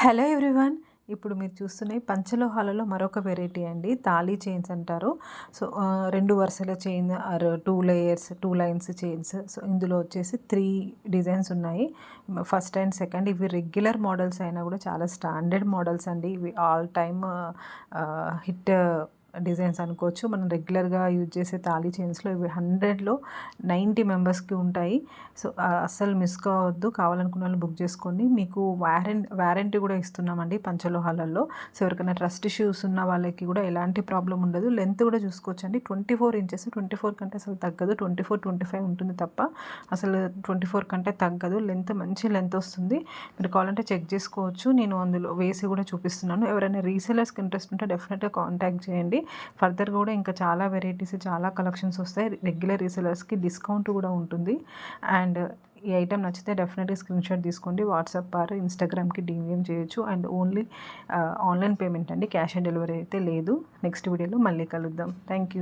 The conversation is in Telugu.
Hello everyone. ఇప్పుడు మీరు చూస్తున్న పంచలోహాలలో మరొక వెరైటీ అండి, తాళీ చైన్స్ అంటారు. సో 2 వరుసల chain are 2 layers 2 lines chains. So ఇందులో వచ్చేసి 3 డిజైన్స్ ఉన్నాయి. ఫస్ట్ అండ్ సెకండ్ ఇవి రెగ్యులర్ మోడల్స్ అయినా కూడా చాలా స్టాండర్డ్ మోడల్స్ అండి. ఇవి ఆల్ టైమ్ హిట్ డిజైన్స్ అనుకోవచ్చు. మనం రెగ్యులర్గా యూజ్ చేసే తాళీ చైన్స్లో ఇవి 100లో 90 మెంబర్స్కి ఉంటాయి. సో అస్సలు మిస్ కావద్దు. కావాలనుకున్న వాళ్ళు బుక్ చేసుకోండి. మీకు వారంటీ కూడా ఇస్తున్నామండి పంచలోహాలలో. సో ఎవరికైనా ట్రస్ట్ ఇష్యూస్ ఉన్న వాళ్ళకి కూడా ఎలాంటి ప్రాబ్లం ఉండదు. లెంత్ కూడా చూసుకోవచ్చండి. 24 ఇంచెస్, 24 కంటే అసలు తగ్గదు. 24, 25 ఉంటుంది తప్ప అసలు 24 కంటే తగ్గదు. లెంత్ మంచి లెంత్ వస్తుంది. మీరు కావాలంటే చెక్ చేసుకోవచ్చు. నేను అందులో వేసి కూడా చూపిస్తున్నాను. ఎవరైనా రీసెలర్స్కి ఇంట్రెస్ట్ ఉంటే డెఫినెట్గా కాంటాక్ట్ చేయండి. ఫర్దర్ కూడా ఇంకా చాలా వెరైటీస్, చాలా కలెక్షన్స్ వస్తాయి. రెగ్యులర్ రీసెలర్స్కి డిస్కౌంట్ కూడా ఉంటుంది. అండ్ ఈ ఐటెం నచ్చితే డెఫినెట్గా స్క్రీన్ షాట్ తీసుకోండి. వాట్సాప్ ఆర్ ఇన్స్టాగ్రామ్కి డిఎం చేయొచ్చు. అండ్ ఓన్లీ ఆన్లైన్ పేమెంట్ అండి, క్యాష్ ఆన్ డెలివరీ అయితే లేదు. నెక్స్ట్ వీడియోలో మళ్ళీ కలుద్దాం. Thank you.